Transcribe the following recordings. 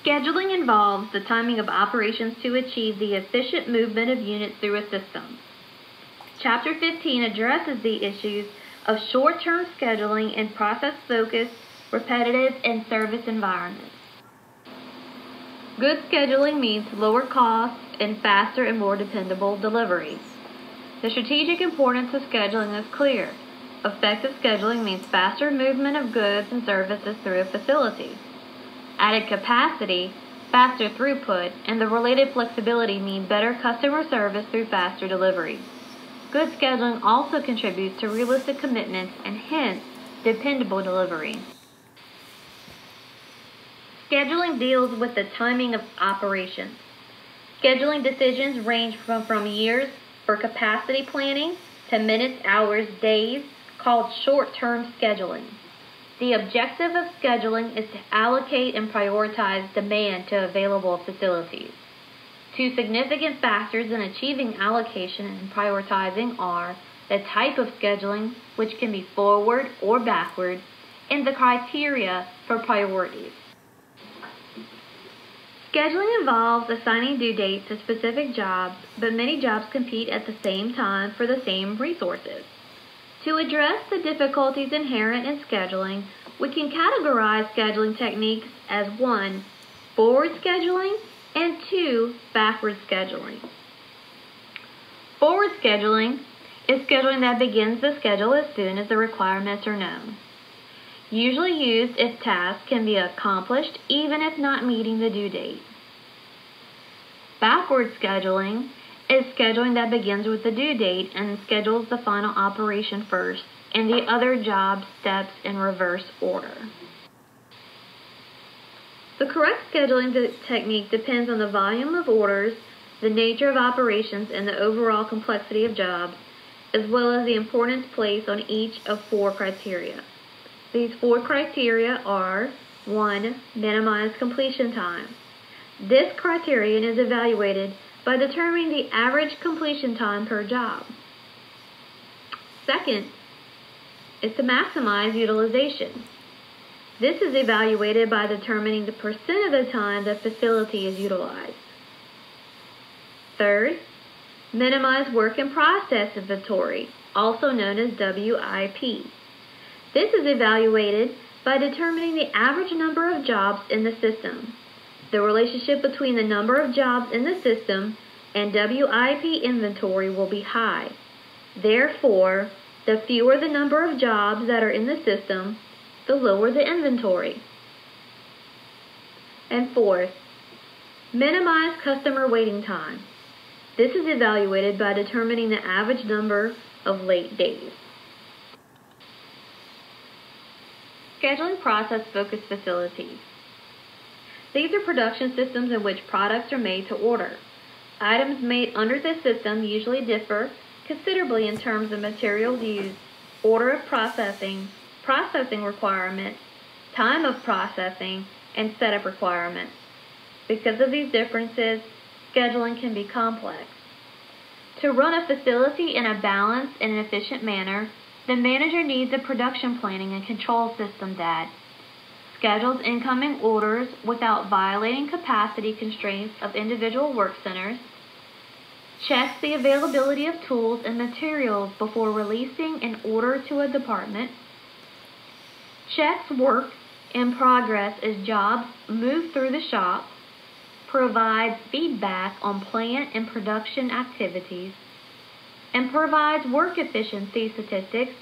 Scheduling involves the timing of operations to achieve the efficient movement of units through a system. Chapter 15 addresses the issues of short-term scheduling in process-focused, repetitive, and service environments. Good scheduling means lower costs and faster and more dependable delivery. The strategic importance of scheduling is clear. Effective scheduling means faster movement of goods and services through a facility. Added capacity, faster throughput, and the related flexibility mean better customer service through faster delivery. Good scheduling also contributes to realistic commitments and hence dependable delivery. Scheduling deals with the timing of operations. Scheduling decisions range from years for capacity planning to minutes, hours, days, called short-term scheduling. The objective of scheduling is to allocate and prioritize demand to available facilities. Two significant factors in achieving allocation and prioritizing are the type of scheduling, which can be forward or backward, and the criteria for priorities. Scheduling involves assigning due dates to specific jobs, but many jobs compete at the same time for the same resources. To address the difficulties inherent in scheduling, we can categorize scheduling techniques as 1. Forward scheduling and 2. Backward scheduling. Forward scheduling is scheduling that begins the schedule as soon as the requirements are known. Usually used if tasks can be accomplished even if not meeting the due date. Backward scheduling is scheduling that begins with the due date and schedules the final operation first and the other job steps in reverse order. The correct scheduling technique depends on the volume of orders, the nature of operations, and the overall complexity of jobs, as well as the importance placed on each of 4 criteria. These 4 criteria are 1. Minimize completion time. This criterion is evaluated by determining the average completion time per job. Second is to maximize utilization. This is evaluated by determining the percent of the time the facility is utilized. Third, minimize work in process inventory, also known as WIP. This is evaluated by determining the average number of jobs in the system. The relationship between the number of jobs in the system and WIP inventory will be high. Therefore, the fewer the number of jobs that are in the system, the lower the inventory. And fourth, minimize customer waiting time. This is evaluated by determining the average number of late days. Scheduling process-focused facilities. These are production systems in which products are made to order. Items made under this system usually differ considerably in terms of materials used, order of processing, processing requirements, time of processing, and setup requirements. Because of these differences, scheduling can be complex. To run a facility in a balanced and efficient manner, the manager needs a production planning and control system that schedules incoming orders without violating capacity constraints of individual work centers, checks the availability of tools and materials before releasing an order to a department, checks work in progress as jobs move through the shop, provides feedback on plant and production activities, and provides work efficiency statistics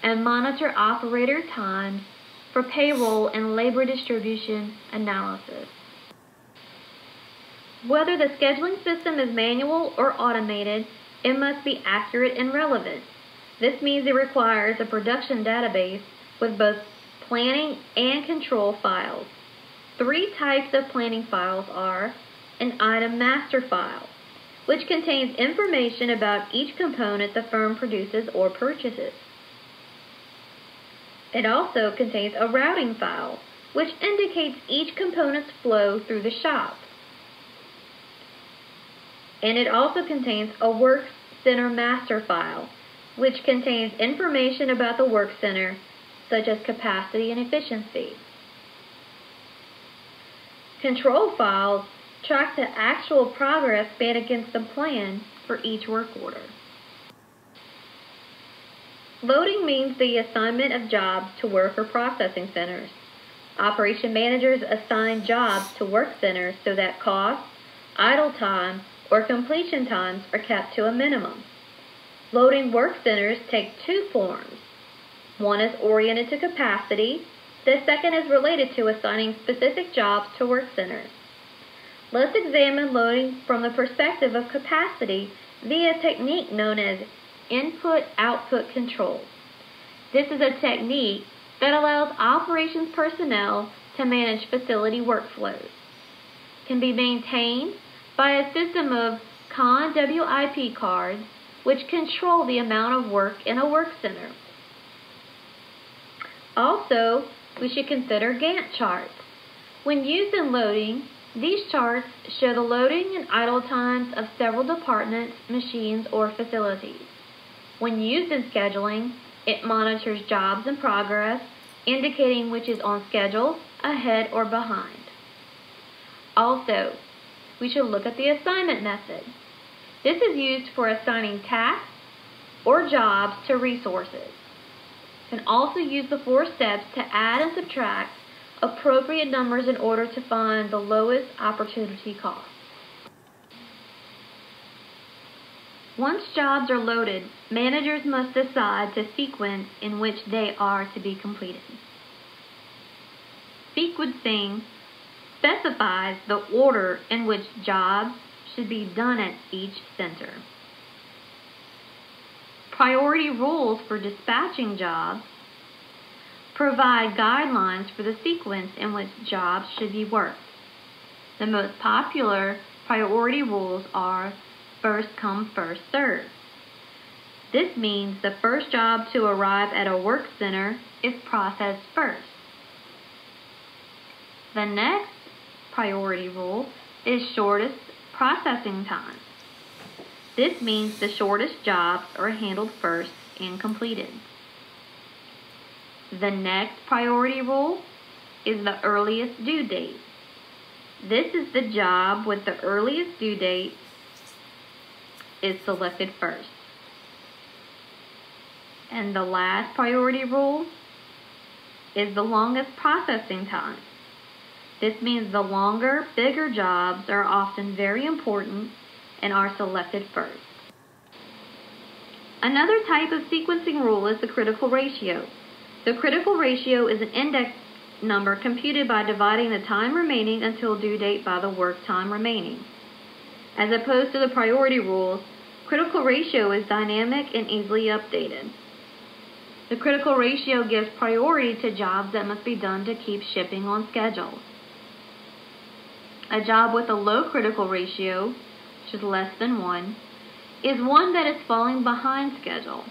and monitor operator times for payroll and labor distribution analysis. Whether the scheduling system is manual or automated, it must be accurate and relevant. This means it requires a production database with both planning and control files. 3 types of planning files are an item master file, which contains information about each component the firm produces or purchases. It also contains a routing file, which indicates each component's flow through the shop. And it also contains a work center master file, which contains information about the work center, such as capacity and efficiency. Control files track the actual progress made against the plan for each work order. Loading means the assignment of jobs to work or processing centers. Operation managers assign jobs to work centers so that costs, idle time, or completion times are kept to a minimum. Loading work centers take two forms. One is oriented to capacity. The second is related to assigning specific jobs to work centers. Let's examine loading from the perspective of capacity via a technique known as input-output control. This is a technique that allows operations personnel to manage facility workflows. It can be maintained by a system of con-WIP cards which control the amount of work in a work center. Also, we should consider Gantt charts. When used in loading, these charts show the loading and idle times of several departments, machines, or facilities. When used in scheduling, it monitors jobs in progress, indicating which is on schedule, ahead, or behind. Also, we should look at the assignment method. This is used for assigning tasks or jobs to resources. You can also use the 4 steps to add and subtract appropriate numbers in order to find the lowest opportunity cost. Once jobs are loaded, managers must decide the sequence in which they are to be completed. Sequencing specifies the order in which jobs should be done at each center. Priority rules for dispatching jobs provide guidelines for the sequence in which jobs should be worked. The most popular priority rules are first come, first served. This means the first job to arrive at a work center is processed first. The next priority rule is shortest processing time. This means the shortest jobs are handled first and completed. The next priority rule is the earliest due date. This is the job with the earliest due date is selected first. And the last priority rule is the longest processing time. This means the longer, bigger jobs are often very important and are selected first. Another type of sequencing rule is the critical ratio. The critical ratio is an index number computed by dividing the time remaining until due date by the work time remaining. As opposed to the priority rules, critical ratio is dynamic and easily updated. The critical ratio gives priority to jobs that must be done to keep shipping on schedule. A job with a low critical ratio, which is less than 1, is one that is falling behind schedule.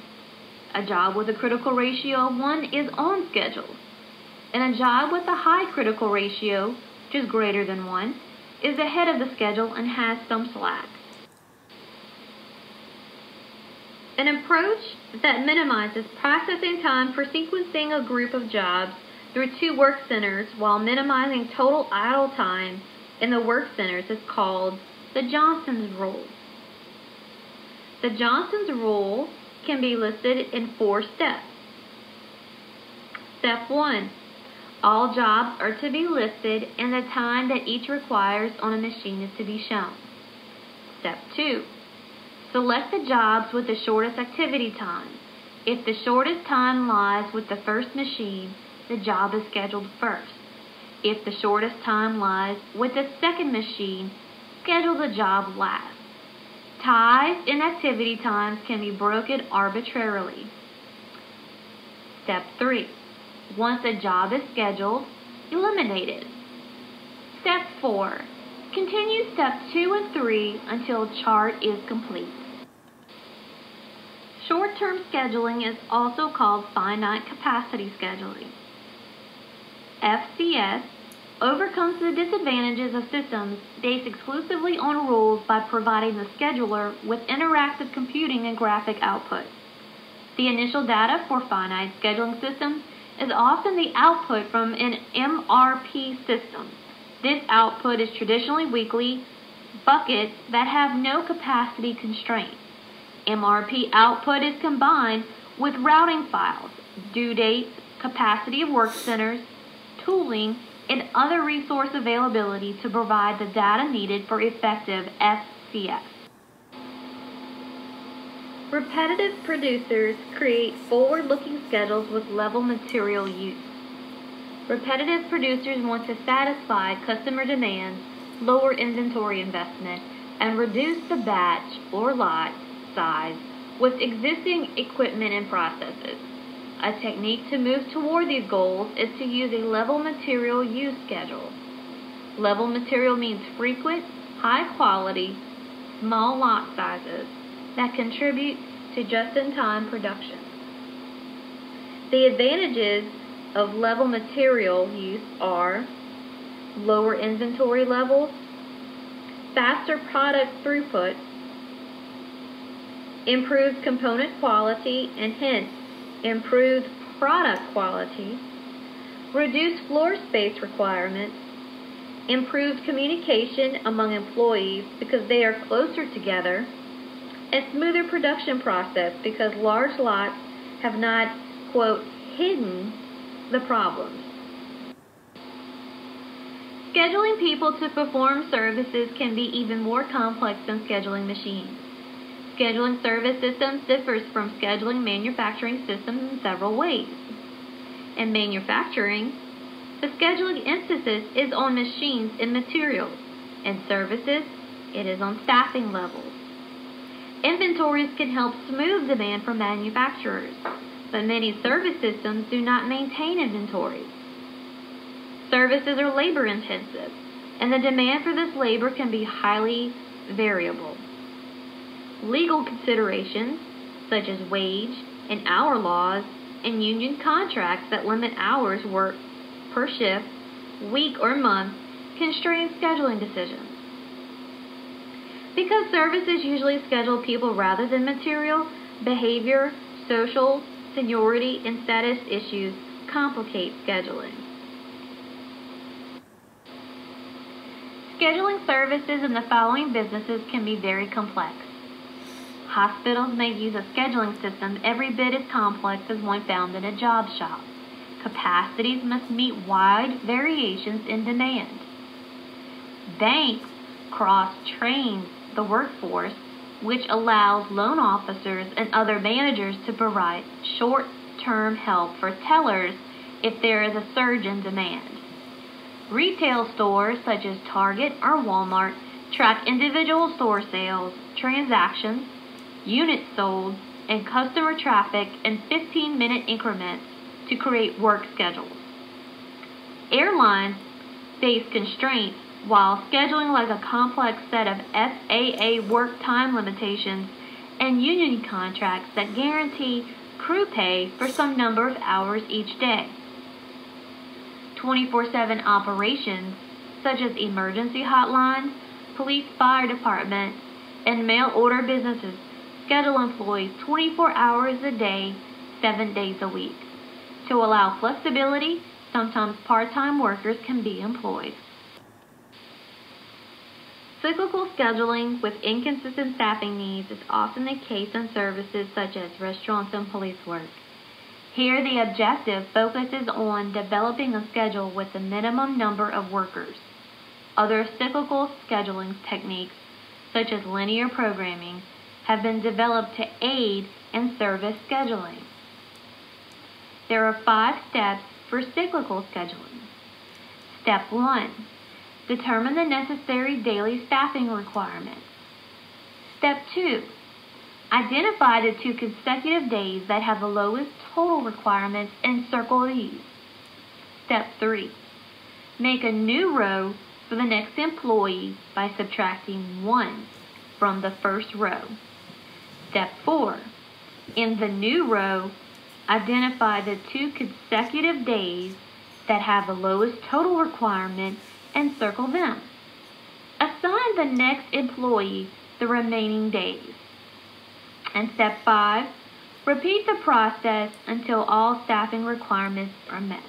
A job with a critical ratio of 1 is on schedule. And a job with a high critical ratio, which is greater than 1, is ahead of the schedule and has some slack. An approach that minimizes processing time for sequencing a group of jobs through 2 work centers while minimizing total idle time in the work centers is called the Johnson's Rule. The Johnson's Rule can be listed in 4 steps. Step 1. All jobs are to be listed and the time that each requires on a machine is to be shown. Step 2. Select the jobs with the shortest activity time. If the shortest time lies with the first machine, the job is scheduled first. If the shortest time lies with the second machine, schedule the job last. Ties in activity times can be broken arbitrarily. Step 3. Once a job is scheduled, eliminate it. Step 4. Continue step 2 and 3 until chart is complete. Short-term scheduling is also called finite capacity scheduling. FCS overcomes the disadvantages of systems based exclusively on rules by providing the scheduler with interactive computing and graphic output. The initial data for finite scheduling systems is often the output from an MRP system. This output is traditionally weekly buckets that have no capacity constraints. MRP output is combined with routing files, due dates, capacity of work centers, tooling, and other resource availability to provide the data needed for effective SCS. Repetitive producers create forward-looking schedules with level material use. Repetitive producers want to satisfy customer demands, lower inventory investment, and reduce the batch or lot size with existing equipment and processes. A technique to move toward these goals is to use a level material use schedule. Level material means frequent, high quality, small lot sizes that contribute to just-in-time production. The advantages of level material use are lower inventory levels, faster product throughput, improved component quality and hence improved product quality, reduced floor space requirements, improved communication among employees because they are closer together, a smoother production process because large lots have not, quote, hidden the problems. Scheduling people to perform services can be even more complex than scheduling machines. Scheduling service systems differs from scheduling manufacturing systems in several ways. In manufacturing, the scheduling emphasis is on machines and materials. In services, it is on staffing levels. Inventories can help smooth demand from manufacturers, but many service systems do not maintain inventories. Services are labor intensive, and the demand for this labor can be highly variable. Legal considerations, such as wage and hour laws and union contracts that limit hours worked per shift, week, or month, constrain scheduling decisions. Because services usually schedule people rather than material, behavior, social, seniority, and status issues complicate scheduling. Scheduling services in the following businesses can be very complex. Hospitals may use a scheduling system every bit as complex as one found in a job shop. Capacities must meet wide variations in demand. Banks cross-train the workforce, which allows loan officers and other managers to provide short-term help for tellers if there is a surge in demand. Retail stores such as Target or Walmart track individual store sales, transactions, units sold, and customer traffic in 15-minute increments to create work schedules. Airlines face constraints while scheduling like a complex set of FAA work time limitations and union contracts that guarantee crew pay for some number of hours each day. 24/7 operations, such as emergency hotlines, police fire departments, and mail order businesses, schedule employees 24 hours a day, 7 days a week. To allow flexibility, sometimes part-time workers can be employed. Cyclical scheduling with inconsistent staffing needs is often the case in services such as restaurants and police work. Here, the objective focuses on developing a schedule with the minimum number of workers. Other cyclical scheduling techniques, such as linear programming, have been developed to aid in service scheduling. There are 5 steps for cyclical scheduling. Step 1. Determine the necessary daily staffing requirements. Step 2. Identify the 2 consecutive days that have the lowest total requirements and circle these. Step 3. Make a new row for the next employee by subtracting 1 from the first row. Step 4. In the new row, identify the 2 consecutive days that have the lowest total requirement and circle them. Assign the next employee the remaining days. And step 5, repeat the process until all staffing requirements are met.